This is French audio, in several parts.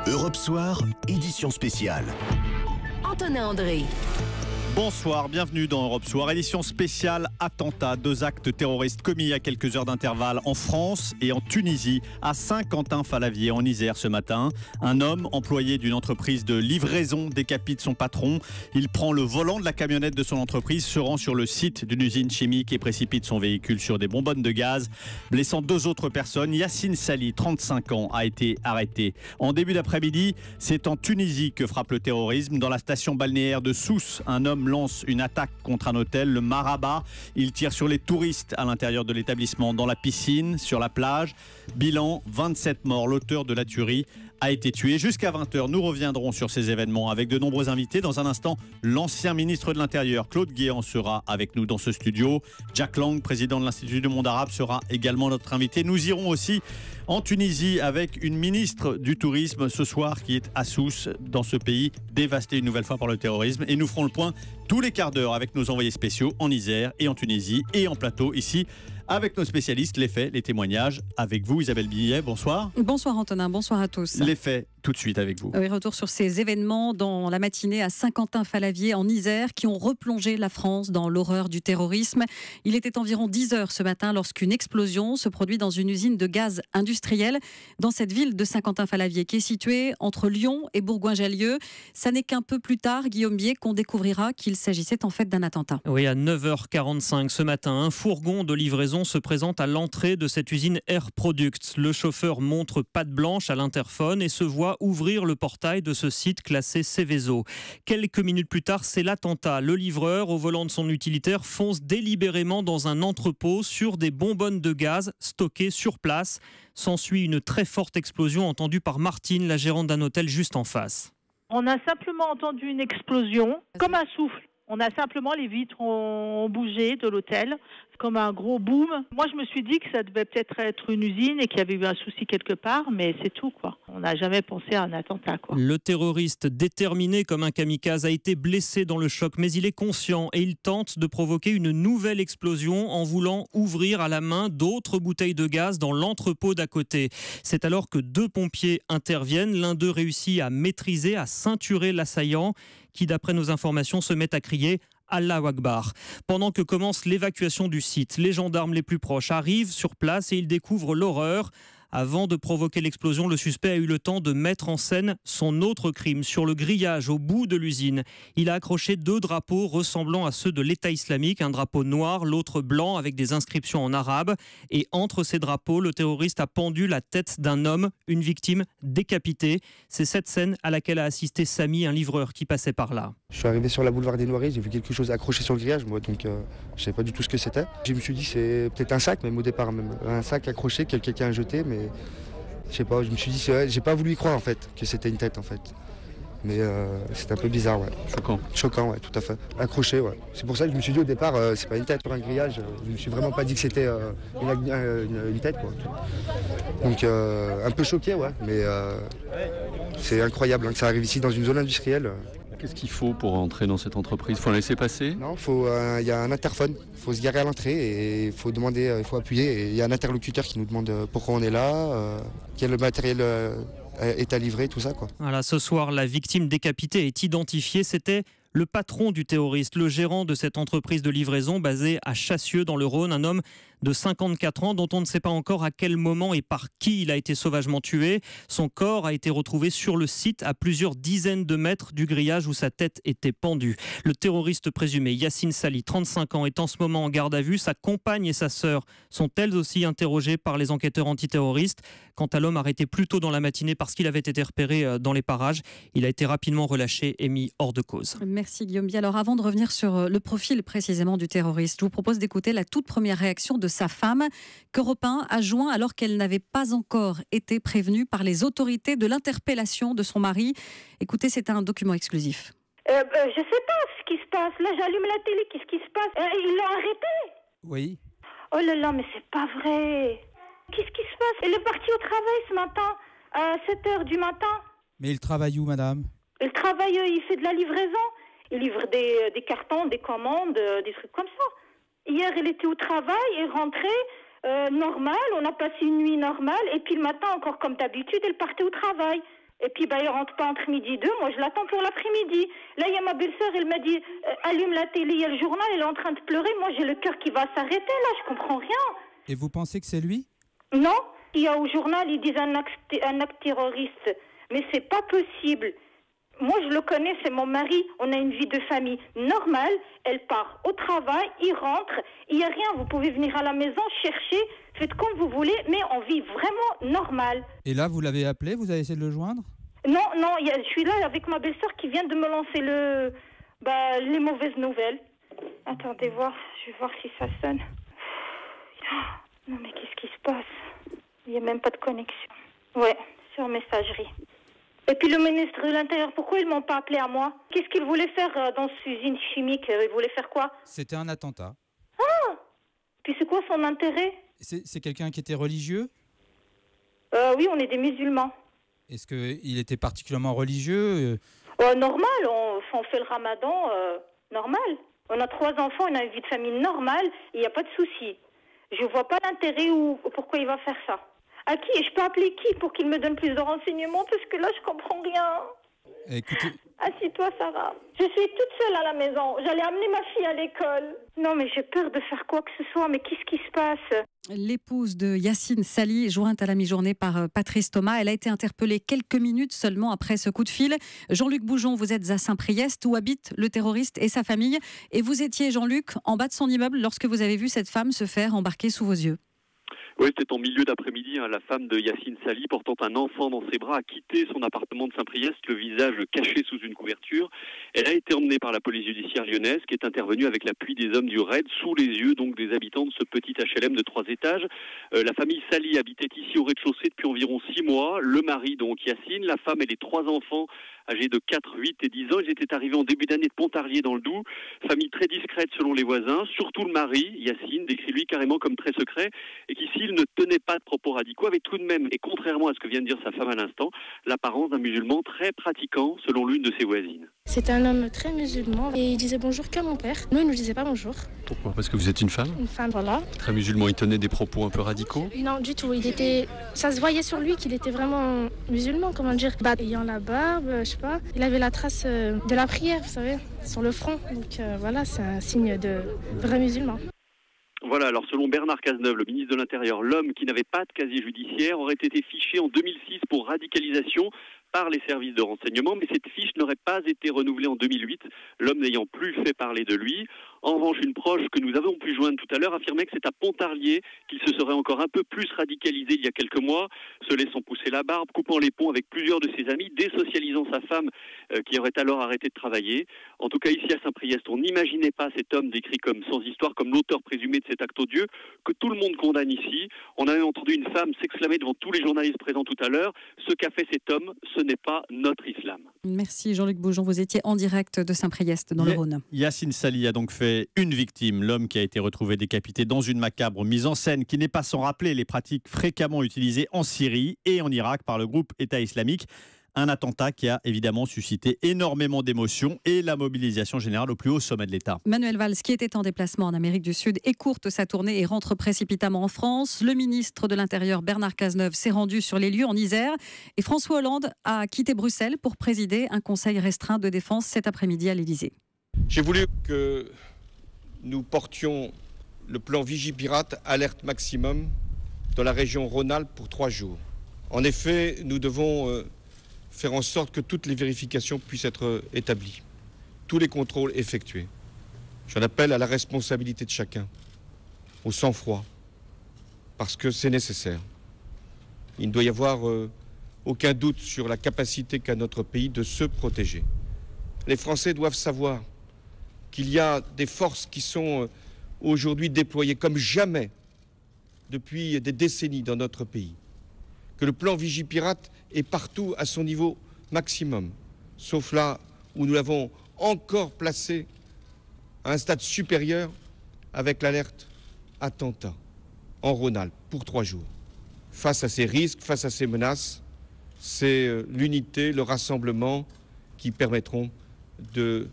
Europe Soir, édition spéciale. Antonin André. Bonsoir, bienvenue dans Europe Soir, édition spéciale attentat. 2 actes terroristes commis à quelques heures d'intervalle en France et en Tunisie, à Saint-Quentin-Fallavier en Isère ce matin. Un homme employé d'une entreprise de livraison décapite son patron. Il prend le volant de la camionnette de son entreprise, se rend sur le site d'une usine chimique et précipite son véhicule sur des bonbonnes de gaz, blessant 2 autres personnes. Yacine Sali, 35 ans, a été arrêté. En début d'après-midi, c'est en Tunisie que frappe le terrorisme. Dans la station balnéaire de Sousse, un homme lance une attaque contre un hôtel, le Marabat. Il tire sur les touristes à l'intérieur de l'établissement, dans la piscine, sur la plage. Bilan, 27 morts. L'auteur de la tuerie a été tué. Jusqu'à 20h, nous reviendrons sur ces événements avec de nombreux invités. Dans un instant, l'ancien ministre de l'Intérieur, Claude Guéant, sera avec nous dans ce studio. Jack Lang, président de l'Institut du monde arabe, sera également notre invité. Nous irons aussi en Tunisie avec une ministre du tourisme ce soir qui est à Sousse, dans ce pays dévasté une nouvelle fois par le terrorisme. Et nous ferons le point tous les quarts d'heure avec nos envoyés spéciaux en Isère et en Tunisie et en plateau ici avec nos spécialistes, les faits, les témoignages. Avec vous, Isabelle Billet, bonsoir. Bonsoir Antonin, bonsoir à tous. Les faits, tout de suite avec vous. Oui, retour sur ces événements dans la matinée à Saint-Quentin-Fallavier en Isère qui ont replongé la France dans l'horreur du terrorisme. Il était environ 10h ce matin lorsqu'une explosion se produit dans une usine de gaz industriel dans cette ville de Saint-Quentin-Fallavier qui est située entre Lyon et Bourgoin-Jallieu. Ça n'est qu'un peu plus tard, Guillaume Bier, qu'on découvrira qu'il s'agissait en fait d'un attentat. Oui, à 9h45 ce matin, un fourgon de livraison se présente à l'entrée de cette usine Air Products. Le chauffeur montre patte blanche à l'interphone et se voit ouvrir le portail de ce site classé Seveso. Quelques minutes plus tard, c'est l'attentat. Le livreur, au volant de son utilitaire, fonce délibérément dans un entrepôt sur des bonbonnes de gaz stockées sur place. S'ensuit une très forte explosion entendue par Martine, la gérante d'un hôtel juste en face. On a simplement entendu une explosion, comme un souffle. On a simplement, les vitres ont bougé de l'hôtel, comme un gros boom. Moi, je me suis dit que ça devait peut-être être une usine et qu'il y avait eu un souci quelque part, mais c'est tout, quoi. On n'a jamais pensé à un attentat, quoi. Le terroriste, déterminé comme un kamikaze, a été blessé dans le choc, mais il est conscient et il tente de provoquer une nouvelle explosion en voulant ouvrir à la main d'autres bouteilles de gaz dans l'entrepôt d'à côté. C'est alors que 2 pompiers interviennent. L'un d'eux réussit à maîtriser, à ceinturer l'assaillant, qui, d'après nos informations, se met à crier « Allahu Akbar ». Pendant que commence l'évacuation du site, les gendarmes les plus proches arrivent sur place et ils découvrent l'horreur. Avant de provoquer l'explosion, le suspect a eu le temps de mettre en scène son autre crime. Sur le grillage, au bout de l'usine, il a accroché 2 drapeaux ressemblant à ceux de l'État islamique, un drapeau noir, l'autre blanc avec des inscriptions en arabe. Et entre ces drapeaux, le terroriste a pendu la tête d'un homme, une victime décapitée. C'est cette scène à laquelle a assisté Samy, un livreur qui passait par là. Je suis arrivé sur la boulevard des Noiries, j'ai vu quelque chose accroché sur le grillage, moi, donc je ne savais pas du tout ce que c'était. Je me suis dit c'est peut-être un sac, même au départ, un sac accroché que quelqu'un a jeté, mais je sais pas, je me suis dit, j'ai pas voulu y croire en fait, que c'était une tête en fait. Mais c'était un peu bizarre, ouais. Choquant, ouais, tout à fait. Accroché, ouais. C'est pour ça que je me suis dit au départ, c'est pas une tête sur un grillage. Je me suis vraiment pas dit que c'était une tête, quoi. Donc un peu choqué, ouais. Mais c'est incroyable que ça arrive ici dans une zone industrielle. Qu'est-ce qu'il faut pour entrer dans cette entreprise ? Il faut la laisser passer ? Non, il y a un interphone. Il faut se garer à l'entrée et il faut demander, il faut appuyer. Et il y a un interlocuteur qui nous demande pourquoi on est là, quel matériel est à livrer, tout ça, quoi. Voilà, ce soir, la victime décapitée est identifiée. C'était le patron du terroriste, le gérant de cette entreprise de livraison basée à Chassieux dans le Rhône, un homme de 54 ans dont on ne sait pas encore à quel moment et par qui il a été sauvagement tué. Son corps a été retrouvé sur le site à plusieurs dizaines de mètres du grillage où sa tête était pendue. Le terroriste présumé, Yacine Sali, 35 ans, est en ce moment en garde à vue. Sa compagne et sa sœur sont elles aussi interrogées par les enquêteurs antiterroristes. Quant à l'homme arrêté plus tôt dans la matinée parce qu'il avait été repéré dans les parages, il a été rapidement relâché et mis hors de cause. Merci Guillaume Bier. Alors avant de revenir sur le profil précisément du terroriste, je vous propose d'écouter la toute première réaction de sa femme qu'Europe 1 a joint alors qu'elle n'avait pas encore été prévenue par les autorités de l'interpellation de son mari. Écoutez, c'est un document exclusif. Je sais pas ce qui se passe. Là, j'allume la télé. Qu'est-ce qui se passe ? Ils l'ont arrêté ? Oui. Oh là là, mais c'est pas vrai. Qu'est-ce qui se passe ? Il est parti au travail ce matin, à 7h du matin. Mais il travaille où, madame ? Il travaille, il fait de la livraison. Il livre des cartons, des commandes, des trucs comme ça. Hier, il était au travail, il est rentré, normal, on a passé une nuit normale, et puis le matin, encore comme d'habitude, il partait au travail. Et puis, il rentre pas entre midi et 2. Moi, je l'attends pour l'après-midi. Là, il y a ma belle-sœur, elle m'a dit, allume la télé, il y a le journal, elle est en train de pleurer. Moi, j'ai le cœur qui va s'arrêter, là, je comprends rien. Et vous pensez que c'est lui? Non, il y a au journal, ils disent un acte terroriste. Mais c'est pas possible. Moi, je le connais, c'est mon mari. On a une vie de famille normale. Elle part au travail, il rentre. Il n'y a rien. Vous pouvez venir à la maison, chercher, faites comme vous voulez, mais on vit vraiment normal. Et là, vous l'avez appelé? Vous avez essayé de le joindre? Non, je suis là avec ma belle-sœur qui vient de me lancer les mauvaises nouvelles. Attendez, je vais voir si ça sonne. Non, mais qu'est-ce qui se passe? Il n'y a même pas de connexion. Ouais, sur messagerie. Et puis le ministre de l'Intérieur, pourquoi ils ne m'ont pas appelé à moi? Qu'est-ce qu'il voulait faire dans cette usine chimique? Il voulait faire quoi? C'était un attentat. Ah! Puis c'est quoi son intérêt? C'est quelqu'un qui était religieux? Oui, on est des musulmans. Est-ce qu'il était particulièrement religieux? Normal, on fait le ramadan, normal. On a 3 enfants, on a une vie de famille normale, il n'y a pas de souci. Je ne vois pas l'intérêt ou pourquoi il va faire ça. À qui? Je peux appeler qui pour qu'il me donne plus de renseignements? Parce que là, je comprends rien. Écoutez... Assis-toi, Sarah. Je suis toute seule à la maison. J'allais amener ma fille à l'école. Non, mais j'ai peur de faire quoi que ce soit. Mais qu'est-ce qui se passe? L'épouse de Yacine Sali, jointe à la mi-journée par Patrice Thomas, elle a été interpellée quelques minutes seulement après ce coup de fil. Jean-Luc Boujon, vous êtes à Saint-Priest où habite le terroriste et sa famille. Et vous étiez, Jean-Luc, en bas de son immeuble lorsque vous avez vu cette femme se faire embarquer sous vos yeux. Oui, c'était en milieu d'après-midi. La femme de Yacine Sali, portant un enfant dans ses bras, a quitté son appartement de Saint-Priest, le visage caché sous une couverture. Elle a été emmenée par la police judiciaire lyonnaise, qui est intervenue avec l'appui des hommes du RAID, sous les yeux donc des habitants de ce petit HLM de 3 étages. La famille Sali habitait ici au rez-de-chaussée depuis environ 6 mois. Le mari, donc Yacine, la femme et les 3 enfants, âgés de 4, 8 et 10 ans. Ils étaient arrivés en début d'année de Pontarlier dans le Doubs. Famille très discrète selon les voisins. Surtout le mari, Yacine, décrit lui carrément comme très secret et qui, s'il ne tenait pas de propos radicaux, avait tout de même, et contrairement à ce que vient de dire sa femme à l'instant, l'apparence d'un musulman très pratiquant selon l'une de ses voisines. C'était un homme très musulman et il disait bonjour qu'à mon père. Nous, il ne nous disait pas bonjour. Pourquoi? Parce que vous êtes une femme? Une femme, voilà. Très musulman, il tenait des propos un peu radicaux? Non, du tout. Ça se voyait sur lui qu'il était vraiment musulman, comment dire. Ayant la barbe, je sais pas. Il avait la trace de la prière, vous savez, sur le front. Donc voilà, c'est un signe de vrai musulman. Voilà, alors selon Bernard Cazeneuve, le ministre de l'Intérieur, l'homme qui n'avait pas de casier judiciaire aurait été fiché en 2006 pour radicalisation par les services de renseignement, mais cette fiche n'aurait pas été renouvelée en 2008, l'homme n'ayant plus fait parler de lui. En revanche, une proche que nous avons pu joindre tout à l'heure affirmait que c'est à Pontarlier qu'il se serait encore un peu plus radicalisé il y a quelques mois, se laissant pousser la barbe, coupant les ponts avec plusieurs de ses amis, désocialisant sa femme qui aurait alors arrêté de travailler. En tout cas, ici à Saint-Priest, on n'imaginait pas cet homme décrit comme sans histoire, comme l'auteur présumé de cet acte odieux, que tout le monde condamne ici. On a même entendu une femme s'exclamer devant tous les journalistes présents tout à l'heure, ce qu'a fait cet homme, ce n'est pas notre islam. Merci Jean-Luc Boujon, vous étiez en direct de Saint-Priest dans le Rhône. Yacine Sali a donc fait une victime, l'homme qui a été retrouvé décapité dans une macabre mise en scène qui n'est pas sans rappeler les pratiques fréquemment utilisées en Syrie et en Irak par le groupe État islamique. Un attentat qui a évidemment suscité énormément d'émotions et la mobilisation générale au plus haut sommet de l'État. Manuel Valls, qui était en déplacement en Amérique du Sud, écourte sa tournée et rentre précipitamment en France. Le ministre de l'Intérieur, Bernard Cazeneuve, s'est rendu sur les lieux en Isère. Et François Hollande a quitté Bruxelles pour présider un conseil restreint de défense cet après-midi à l'Élysée. J'ai voulu que nous portions le plan Vigipirate alerte maximum dans la région Rhône-Alpes pour 3 jours. En effet, nous devons faire en sorte que toutes les vérifications puissent être établies, tous les contrôles effectués. J'en appelle à la responsabilité de chacun, au sang-froid, parce que c'est nécessaire. Il ne doit y avoir aucun doute sur la capacité qu'a notre pays de se protéger. Les Français doivent savoir qu'il y a des forces qui sont aujourd'hui déployées comme jamais depuis des décennies dans notre pays. Que le plan Vigipirate est partout à son niveau maximum, sauf là où nous l'avons encore placé à un stade supérieur avec l'alerte attentat en Rhône-Alpes pour 3 jours. Face à ces risques, face à ces menaces, c'est l'unité, le rassemblement qui permettront de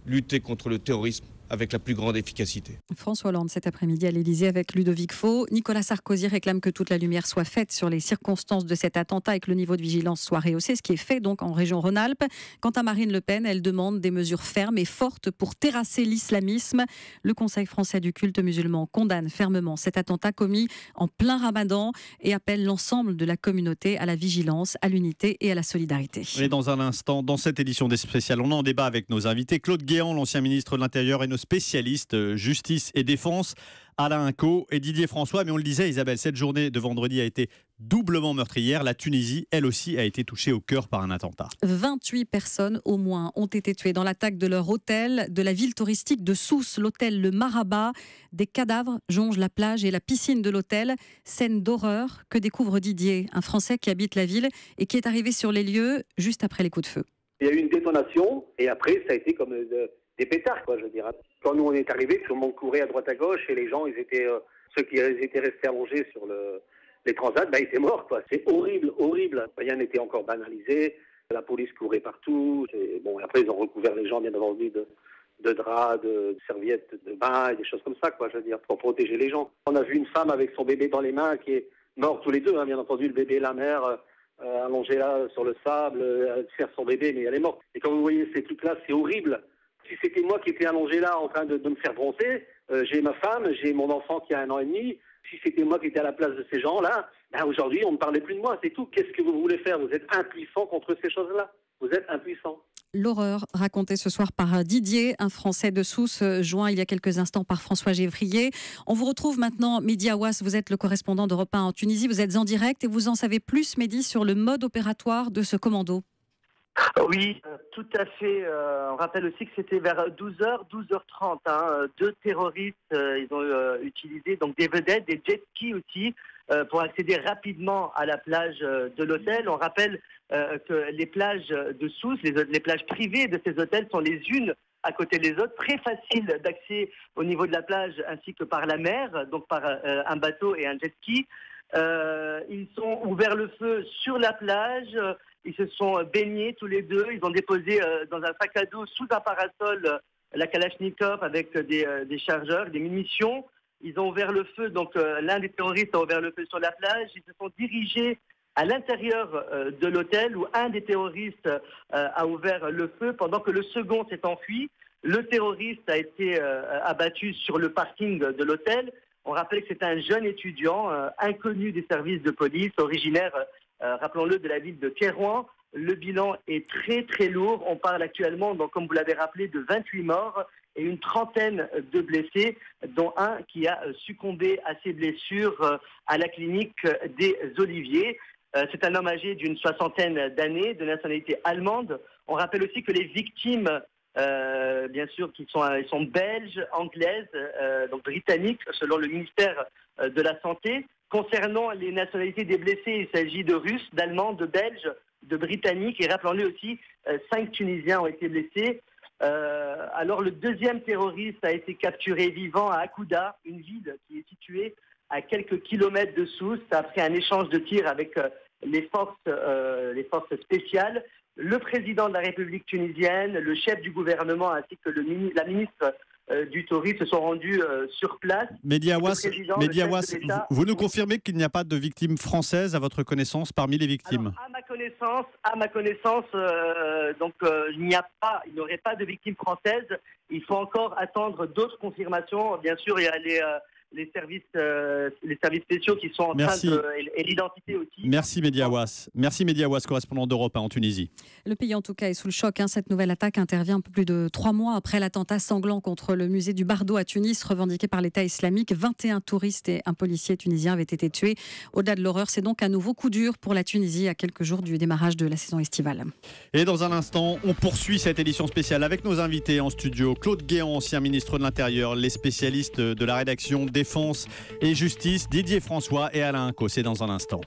lutter contre le terrorisme avec la plus grande efficacité. François Hollande cet après-midi à l'Élysée avec Ludovic Faux. Nicolas Sarkozy réclame que toute la lumière soit faite sur les circonstances de cet attentat et que le niveau de vigilance soit rehaussé, ce qui est fait donc en région Rhône-Alpes. Quant à Marine Le Pen, elle demande des mesures fermes et fortes pour terrasser l'islamisme. Le Conseil français du culte musulman condamne fermement cet attentat commis en plein Ramadan et appelle l'ensemble de la communauté à la vigilance, à l'unité et à la solidarité. Et dans un instant, dans cette édition des spéciales, on en débat avec nos invités. Claude Guéant, l'ancien ministre de l'Intérieur, et nos spécialistes justice et défense, Alain Inco et Didier François. Mais on le disait, Isabelle, cette journée de vendredi a été doublement meurtrière. La Tunisie, elle aussi, a été touchée au cœur par un attentat. 28 personnes au moins ont été tuées dans l'attaque de leur hôtel de la ville touristique de Sousse, l'hôtel Le Marabat. Des cadavres jongent la plage et la piscine de l'hôtel. Scène d'horreur que découvre Didier, un Français qui habite la ville et qui est arrivé sur les lieux juste après les coups de feu. Il y a eu une détonation et après ça a été comme des pétards, quoi, je dirais. Quand nous on est arrivés, tout le monde courait à droite à gauche et les gens, ceux qui étaient restés allongés sur les transats, ils étaient morts, quoi. C'est horrible, horrible. Rien n'était encore banalisé. La police courait partout. Et bon, après ils ont recouvert les gens, bien entendu, de draps, de serviettes de bain et des choses comme ça, quoi, je veux dire, pour protéger les gens. On a vu une femme avec son bébé dans les mains qui est morte tous les deux, bien entendu, le bébé et la mère. Allongée là sur le sable, faire son bébé, mais elle est morte. Et quand vous voyez ces trucs-là, c'est horrible. Si c'était moi qui étais allongé là en train de me faire bronzer, j'ai ma femme, j'ai mon enfant qui a 1 an et demi. Si c'était moi qui étais à la place de ces gens-là, aujourd'hui on ne parlait plus de moi, c'est tout. Qu'est-ce que vous voulez faire? Vous êtes impuissant contre ces choses-là. Vous êtes impuissant. L'horreur racontée ce soir par Didier, un Français de Sousse, joint il y a quelques instants par François Gévrier. On vous retrouve maintenant, Mehdi Aouas, vous êtes le correspondant d'Europe 1 en Tunisie, vous êtes en direct et vous en savez plus, Mehdi, sur le mode opératoire de ce commando. Oui, tout à fait. On rappelle aussi que c'était vers 12h, 12h30. Deux terroristes, ils ont utilisé donc des vedettes, des jet skis aussi, pour accéder rapidement à la plage de l'hôtel. On rappelle que les plages de Sousse, les plages privées de ces hôtels sont les unes à côté des autres, très facile d'accès au niveau de la plage ainsi que par la mer, donc par un bateau et un jet ski. Ils ont ouvert le feu sur la plage, ils se sont baignés tous les deux, ils ont déposé dans un sac à dos sous un parasol la Kalachnikov avec des chargeurs, des munitions. Ils ont ouvert le feu, donc l'un des terroristes a ouvert le feu sur la plage, ils se sont dirigés à l'intérieur de l'hôtel où un des terroristes a ouvert le feu pendant que le second s'est enfui. Le terroriste a été abattu sur le parking de l'hôtel. On rappelle que c'est un jeune étudiant inconnu des services de police, originaire, rappelons-le, de la ville de Kérouan. Le bilan est très très lourd. On parle actuellement, donc, comme vous l'avez rappelé, de 28 morts et une trentaine de blessés, dont un qui a succombé à ses blessures à la clinique des Oliviers. C'est un homme âgé d'une 60aine d'années, de nationalité allemande. On rappelle aussi que les victimes, bien sûr, ils sont belges, anglaises, donc britanniques, selon le ministère de la Santé. Concernant les nationalités des blessés, il s'agit de Russes, d'Allemands, de Belges, de Britanniques. Et rappelons-le aussi, 5 Tunisiens ont été blessés. Alors le deuxième terroriste a été capturé vivant à Akouda, une ville qui est située à quelques kilomètres de Sousse, après un échange de tirs avec les forces spéciales. Le président de la République tunisienne, le chef du gouvernement ainsi que la ministre du Tourisme se sont rendus sur place. Mehdi Aouas, vous nous confirmez qu'il n'y a pas de victimes françaises à votre connaissance parmi les victimes? Alors, à ma connaissance, il n'y aurait pas de victimes françaises. Il faut encore attendre d'autres confirmations. Bien sûr, il y a les services spéciaux qui sont en train et l'identité aussi. Merci Mehdi Aouas. Merci Mehdi Aouas, correspondant d'Europe 1 en Tunisie. Le pays en tout cas est sous le choc. Cette nouvelle attaque intervient un peu plus de 3 mois après l'attentat sanglant contre le musée du Bardo à Tunis, revendiqué par l'État islamique. 21 touristes et un policier tunisien avaient été tués. Au-delà de l'horreur, c'est donc un nouveau coup dur pour la Tunisie à quelques jours du démarrage de la saison estivale. Et dans un instant, on poursuit cette édition spéciale avec nos invités en studio. Claude Guéant, ancien ministre de l'Intérieur, les spécialistes de la rédaction Défense et Justice, Didier François et Alain Inco. C'est dans un instant.